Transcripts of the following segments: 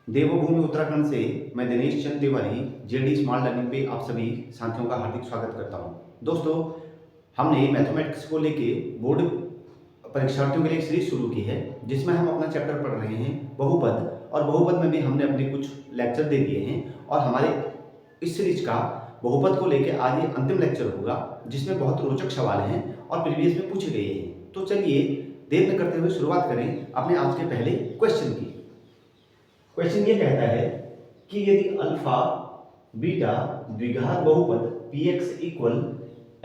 देवभूमि उत्तराखंड से मैं Dinesh Chand Tiwari JD small learning पे आप सभी साथियों का हार्दिक स्वागत करता हूं। दोस्तों, हमने मैथमेटिक्स को लेके बोर्ड परीक्षार्थियों के लिए एक सीरीज शुरू की है जिसमें हम अपना चैप्टर पढ़ रहे हैं बहुपद, और बहुपद में भी हमने अपने कुछ लेक्चर दे दिए हैं और हमारे इस सीरीज का बहुपद को लेकर आज ये अंतिम लेक्चर होगा जिसमें बहुत रोचक सवाल हैं और प्रीवियस में पूछे गए हैं। तो चलिए देर न करते हुए शुरुआत करें अपने आज के पहले क्वेश्चन की। क्वेश्चन ये कहता है कि यदि अल्फा बीटा द्विघात बहुपद px equal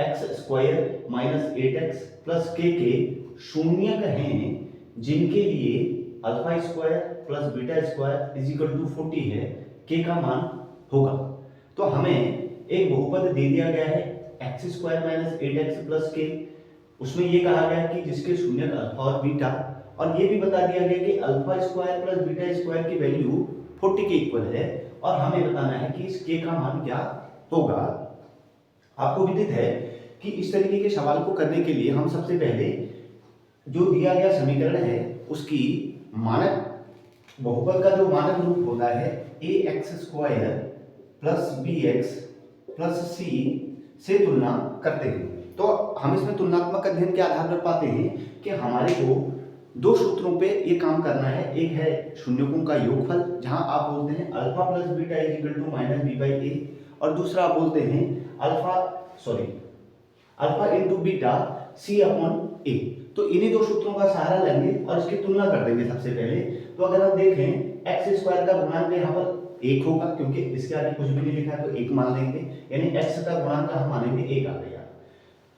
x square minus 8x plus के शून्यक हैं जिनके लिए alpha square plus beta square is equal to 40 है, के का मान होगा। तो हमें एक बहुपद दे दिया गया है x square minus 8x plus के, उसमें ये कहा गया कि जिसके शून्यक अल्फा और बीटा, और ये भी बता दिया गया कि alpha square plus beta square की वैल्यू 40 के इक्वल है और हमें बताना है कि इस के का मान क्या होगा। आपको विदित है कि इस तरीके के सवाल को करने के लिए हम सबसे पहले जो दिया गया समीकरण है उसकी मानक बहुपद का जो मानक रूप होता है a x square plus b x plus c से तुलना करते हैं। तो हम इसमें तुलनात्मक अध्ययन के आधार पर पाते हैं कि हमारे को दो सूत्रों पे ये काम करना है। एक है शून्यकों का योगफल जहां आप बोलते हैं alpha plus beta is equal to minus b by a, और दूसरा आप बोलते हैं alpha into beta c upon a. तो इन्हीं दो सूत्रों का सहारा लेंगे और इसकी तुलना कर देंगे सबसे पहले। तो अगर हम देखें एक्स स्क्वायर का गुणांक यहाँ पर एक होगा क्योंकि इसके आगे कुछ भी नहीं लिखा है तो एक मान लेंगे, यानी एक्स का गुणांक हम मानेंगे एक आ गया।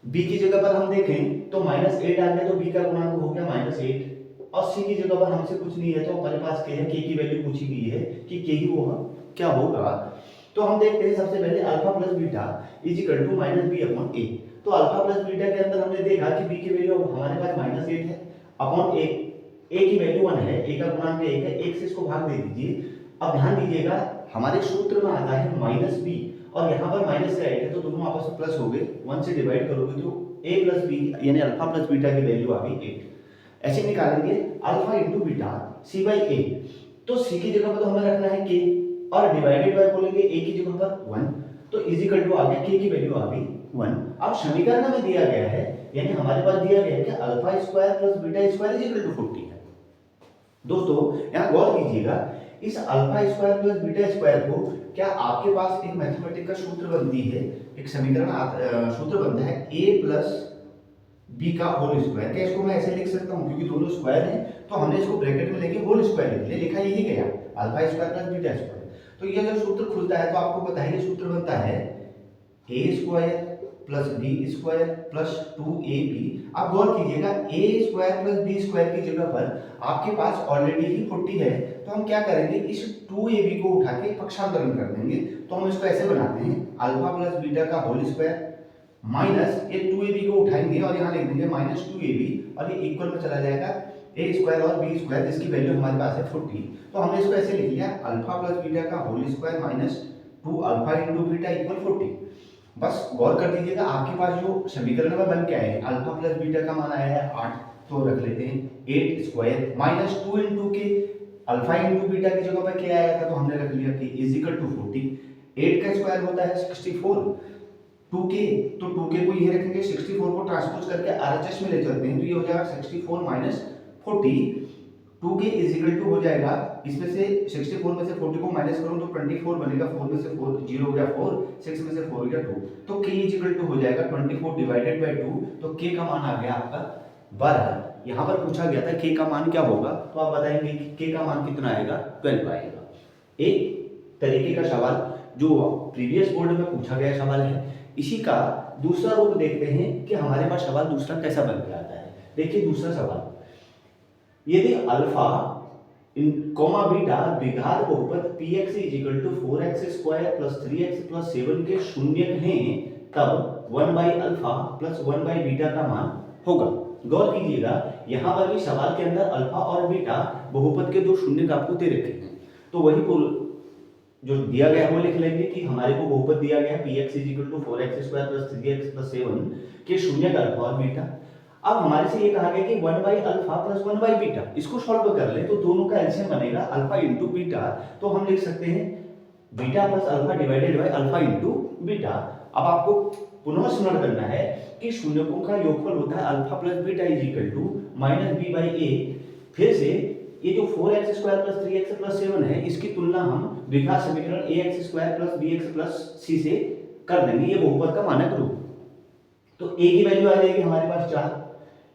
बी की जगह पर हम देखें तो माइनस 8 आ गया तो बी का गुणांक हो गया माइनस 8, और सी की जगह पर हमसे कुछ नहीं है तो हमारे पास के है, के की वैल्यू पूछी गई है कि के ही वो क्या होगा। तो हम देखते हैं सबसे पहले alpha plus beta is equal to minus b upon a. तो अल्फा प्लस बीटा के अंदर हमने देखा कि बी की वैल्यू हमारे पास माइनस 8 है अपॉन ए, ए की वैल्यू 1 है, ए का गुणांक 1 है, 1 से इसको भाग दे दीजिए। अब ध्यान दीजिएगा हमारे सूत्र में आता है माइनस बी और यहाँ पर माइनस का 8 है तो दोनों आपस में प्लस हो गए, 1 से डिवाइड करोगे तो a प्लस बी यानी अल्फा प्लस बीटा की वैल्यू आ गई 8। ऐसे निकालेंगे alpha into beta C by ए। तो सी की जगह पर तो हमें रखना है के और डिवाइडेड बाय बोलेंगे a की जगह पर 1, तो इज इक्वल टू आ गया के की वैल्यू आ गई 1। अब समीकरण में दिया गया है यानी हमारे पास दिया गया है कि alpha square plus beta square is equal to 40 है। दोस्तों यहाँ गौर कीजिएगा, इस alpha square plus beta square को क्या आपके पास एक मैथमेटिक्स का सूत्र बनती है, एक समीकरण सूत्र बनता है a प्लस बी का होल स्क्वायर। क्या इसको मैं ऐसे लिख सकता हूँ क्योंकि दोनों स्क्वायर हैं तो हमने इसको ब्रैकेट में लेके होल स्क्वायर लिख लिया, लिखा यही गया alpha square plus beta square. तो ये जब सूत्र खुलता है तो आपको पता है ये सूत्र बनता है a square plus B square plus 2ab। आप गौर कीजिएगा a square plus B square की जगह पर आपके पास ऑलरेडी ही 40 है तो हम क्या करेंगे इस 2ab को उठा के पक्षांतरण कर देंगे। तो हम इसको ऐसे बनाते हैं अल्फा प्लस बीटा का होल स्क्वायर माइनस ये 2ab को उठाएंगे और यहाँ लिख देंगे माइनस 2ab और ये इक्वल में चला जाएगा a स्क्वायर और b स्क्वायर जिसकी वैल्यू हमारे पास है 40। तो हमने इसको ऐसे लिख लिया अल्फा प्लस बीटा का whole square minus 2 alpha into beta equal 40। बस गौर कर दीजिएगा आपके पास जो समीकरण में बन के आए हैं अल्फा प्लस बीटा का मान आया है 8, तो रख लेते हैं 8 स्क्वायर माइनस 2 इंटू के अल्फा इंटू बीटा की जगह पर क्या आया था तो हमने रख लिया कि इज इक्वल टू 40। 8 का स्क्वायर होता है 64, 2k तो 2k को ये रखेंगे, 64 को ट्रांसपोज करके आरएचएस में ले चलते हैं तो ये हो जाएगा 64 minus 40, 2k is equal to हो जाएगा इसमें से 64 में से 40 को माइनस करूं तो 24 बनेगा, 4 में से 4 0 हो गया 4, 6 में से 4 हो गया 2, तो k इज इक्वल टू हो जाएगा 24 डिवाइडेड बाय 2। तो k का मान आ गया आपका 12। यहाँ पर पूछा गया था k का मान क्या होगा तो आप बताएंगे कि k का मान कितना आएगा 12 आएगा। एक तरीके का सवाल जो प्रीवियस बोर्ड में पूछा गया सवाल है, इसी का दूसरा रूप देखते हैं कि हमारे पास सवाल दूसरा कैसा बन के आता है। देखिए दूसरा सवाल, यदि अल्फा कोमा बीटा द्विघात बहुपद px is equal to 4x square plus 3x plus 7 के शून्यक हैं तब 1 by alpha plus 1 by beta का मान होगा। गौर कीजिएगा यहाँ पर भी सवाल के अंदर अल्फा और बीटा बहुपद के दो शून्यक आपको दे रखे हैं, तो वही जो दिया गया है वो लिख लेंगे कि हमारे को बहुपद दिया गया है px is equal to 4x square plus 3x plus 7 के शून्यक अल्फा और बीटा। अब हमारे से ये कहा गया कि 1/अल्फा प्लस 1/बीटा, इसको सॉल्व कर ले तो दोनों का एलसीएम बनेगा अल्फा इंटू बीटा। तो हम लिख सकते हैं beta plus alpha divided by alpha into beta. अब आपको पुनः स्मरण करना है कि शून्यकों का योगफल होता है alpha plus beta is equal to minus b by a. फिर से ये जो 4x square plus 3x plus 7 है, इसकी तुलना हम द्विघात समीकरण ax square plus bx plus c से कर देंगे, ये बहुपद का मानक रूप। तो a की वैल्यू आ जाएगी हमारे पास 4,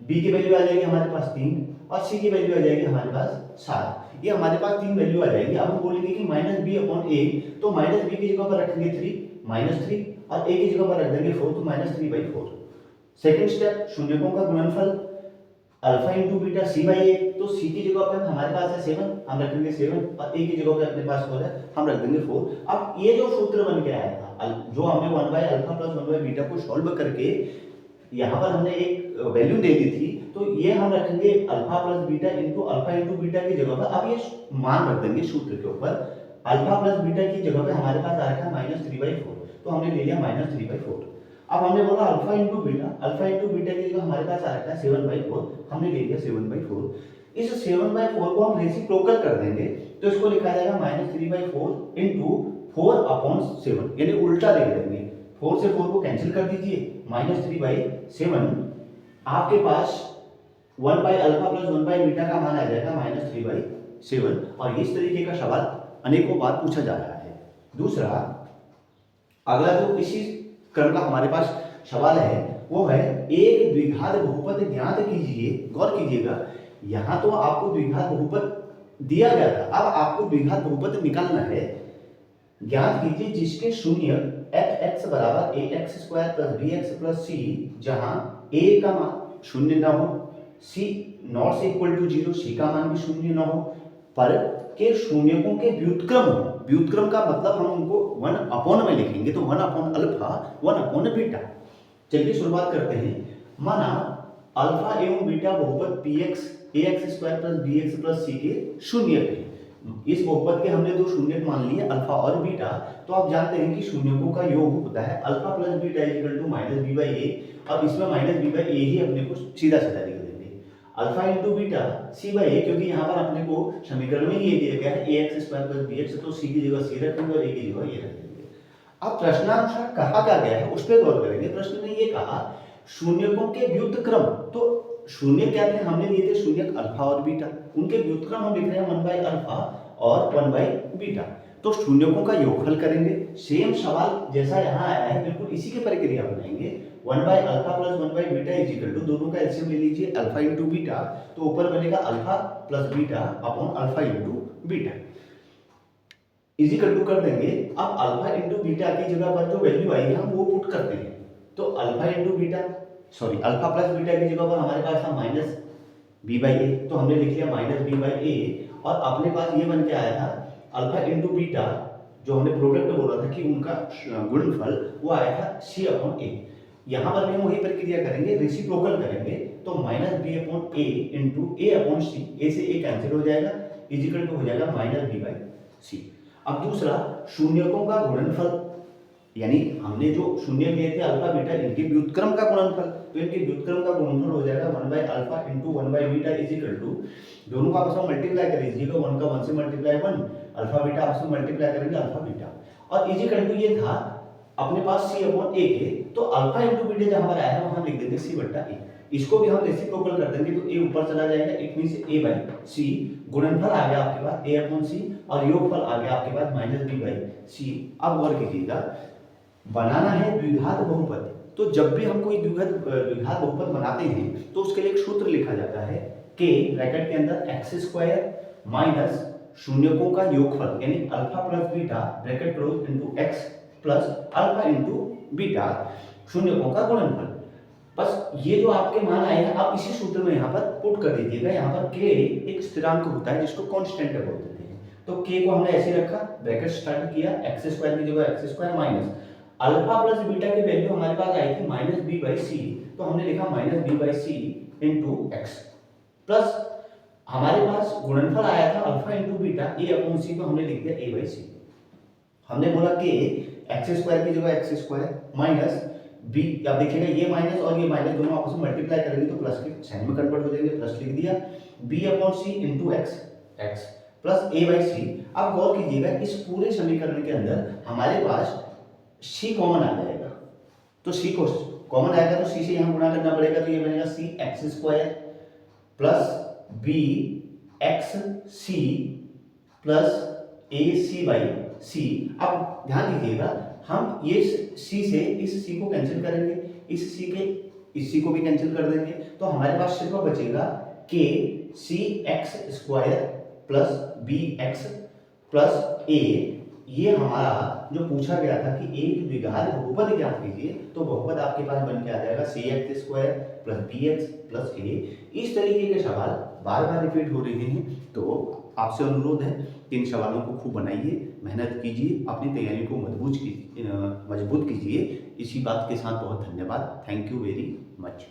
b की वैल्यू आ जाएगी हमारे पास 3 और c की वैल्यू आ जाएगी हमारे पास 7। ये हमारे पास 3 वैल्यू आ जाएगी। अब हम बोलेंगे कि माइनस बी अपॉन ए, तो माइनस बी की जगह पर रखेंगे 3 माइनस 3 और a की जगह पर रख देंगे 4, तो माइनस 3/4। सेकंड स्टेप, शून्यकों का गुणनफल alpha into beta C by ए, तो सी की जगह पर हमारे पास है 7, हम रखेंगे 7 और ए की जगह पर अपने पास 4 है, हम रख देंगे 4। अब ये जो सूत्र बन के आया था, जो हमने 1/अल्फा प्लस 1/बीटा को सॉल्व करके यहाँ पर हमने एक वैल्यू दे दी थी, तो ये हम रखेंगे alpha plus beta into alpha into beta की जगह पर। अब ये मान रख देंगे सूत्र के ऊपर, अल्फा प्लस बीटा की जगह पे हमारे पास आ रखा है -3/4, तो हमने ले लिया -3/4। अब हमने बोला अल्फा इंटू बीटा की जगह हमारे पास आ रखा है 7/4, हमने ले लिया 7/4। इस 7/4 को हम रेसिप्रोकल कर देंगे, तो इसको लिखा जाएगा -3/4 इंटू 4/7, यानी उल्टा लिख देंगे। 4 से 4 को कैंसिल कर दीजिए, -3/7 आपके पास 1/अल्फा प्लस 1/बीटा का मान आ जाएगा -3/7। और इस तरीके का सवाल अनेकों बार पूछा जा रहा है। दूसरा, अगला जो इसी क्रम का हमारे पास सवाल है वो है एक द्विघात बहुपद ज्ञात कीजिए। गौर कीजिएगा, यहाँ तो आपको द्विघात बहुपद दिया गया था, अब आपको द्विघात बहुपद निकालना है। ज्ञात कीजिए जिसके शून्य fx बराबर ax square plus bx plus c, जहाँ a का मान शून्य ना हो, c नॉट से इक्वल टू 0, c का मान भी शून्य ना हो, पर के शून्यकों के व्युत्क्रम हो। व्युत्क्रम का मतलब हम उनको 1 में लिखेंगे, तो 1/अल्फा 1/बीटा। चलिए शुरुआत करते हैं। माना अल्फा एवं बीटा बहुपद px ax square plus bx plus c के शून्यक है। इस बहुपद के हमने दो शून्यक मान लिए अल्फा और बीटा, तो आप जानते हैं कि शून्यकों का योग होता है alpha plus beta equal to -b/a, और इसमें -b/a ही अपने को सीधा सीधा लिख देंगे। अल्फा इंटू बीटा c/a, क्योंकि यहाँ पर अपने को समीकरण में ये दिया गया है ax स्क्वायर प्लस bx, तो c की जगह c रखेंगे और a की जगह ये रख देंगे। अब प्रश्नानुसार कहा क्या गया है उस पर गौर करेंगे। प्रश्न में ये कहा शून्यकों के व्युत्क्रम, तो शून्य क्या थे, हमने लिए थे शून्यक अल्फा और बीटा, उनके व्युत्क्रम हम लिख रहे हैं 1/अल्फा और 1/बीटा, तो शून्यकों का योगफल करेंगे। सेम सवाल जैसा यहाँ आया है बिल्कुल इसी की प्रक्रिया बनाएंगे। 1/अल्फा प्लस 1/बीटा इज इक्वल टू, दोनों का एलसीएम ले लीजिए अल्फा इंटू बीटा, तो ऊपर बनेगा alpha plus beta upon alpha into beta is equal to कर देंगे। अब अल्फा इंटू बीटा की जगह पर जो वैल्यू आई है हम वो पुट करते हैं, तो alpha into beta alpha plus beta की जगह पर हमारे पास था -b/a, तो हमने लिख लिया -b/a, और अपने पास ये बन के आया था अल्फा इंटू बीटा, जो हमने प्रोडक्ट बोला था कि उनका गुणनफल वो आया था c/a। यहाँ पर भी हम वही प्रक्रिया करेंगे, रेसिप्रोकल करेंगे, तो -b/a इंटू a/c, a से a कैंसिल हो जाएगा, इज इक्वल टू हो जाएगा -b/c। अब दूसरा, शून्यकों का गुणनफल, यानी हमने जो शून्य लिए थे अल्फा बीटा, इनके व्युत्क्रम का गुणनफल, तो इनके व्युत्क्रम का गुणनफल हो जाएगा 1/अल्फा इंटू 1/बीटा इज इक्वल टू, दोनों को आपस में मल्टीप्लाई कर दीजिएगा, 1 का 1 से मल्टीप्लाई 1, अल्फा बीटा आपस में मल्टीप्लाई करेंगे अल्फा बीटा, और इज इक्वल टू ये था अपने पास c/a के, तो अल्फा इंटू बीटा जहां पर आया है वहां लिख देंगे c/a। इसको भी हम रेसिप्रोकल कर देंगे, तो a ऊपर चला जाएगा, इट मींस a/c, गुणनफल आ गया आपके पास a/c, और योगफल आ गया आपके पास -b/c। अब गौर कीजिएगा, बनाना है द्विघात बहुपद, तो जब भी हम कोई द्विघात बहुपद बनाते हैं तो उसके लिए एक सूत्र लिखा जाता है k ब्रैकेट के अंदर x स्क्वायर माइनस शून्यकों का योगफल, यानी alpha plus beta bracket close into x plus alpha into beta शून्यकों का गुणनफल। बस ये जो आपके मान आए हैं आप इसी सूत्र में यहाँ पर पुट कर दीजिएगा। यहाँ पर k एक स्थिरांक होता है जिसको कांस्टेंट बोल देते हैं, तो k को हमने ऐसे रखा, ब्रैकेट स्टार्ट किया, x स्क्वायर की जगह x square minus alpha plus beta की वैल्यू हमारे पास आई थी -b/c, तो हमने लिखा -b/c इंटू x प्लस हमारे पास गुणनफल आया था अल्फा इंटू बीटा a/c, तो हमने लिख दिया a/c। हमने बोला कि x स्क्वायर की जगह x स्क्वायर माइनस बी, आप देखिएगा ये माइनस और ये माइनस दोनों आपस में मल्टीप्लाई करेंगे तो प्लस के साइन में कन्वर्ट हो जाएंगे, प्लस लिख दिया, b upon c into x, x plus a by c. अब गौर कीजिएगा इस पूरे समीकरण के अंदर हमारे पास सी कॉमन आ जाएगा, तो सी को कॉमन आएगा तो सी से यहाँ गुणा करना पड़ेगा, तो ये बनेगा c x square plus b x c plus a c by c. अब ध्यान दीजिएगा हम ये सी से इस सी को कैंसिल करेंगे, इस सी को भी कैंसिल कर देंगे, तो हमारे पास सिर्फ बचेगा के c x square plus b x plus a. ये हमारा जो पूछा गया था कि एक द्विघात बहुपद ज्ञात कीजिए, तो बहुपद आपके पास बन के आ जाएगा c x square plus b x plus a. इस तरीके के सवाल बार बार रिपीट हो रहे हैं, तो आपसे अनुरोध है कि इन सवालों को खूब बनाइए, मेहनत कीजिए, अपनी तैयारी को मजबूत कीजिए। इसी बात के साथ बहुत धन्यवाद। Thank you very much.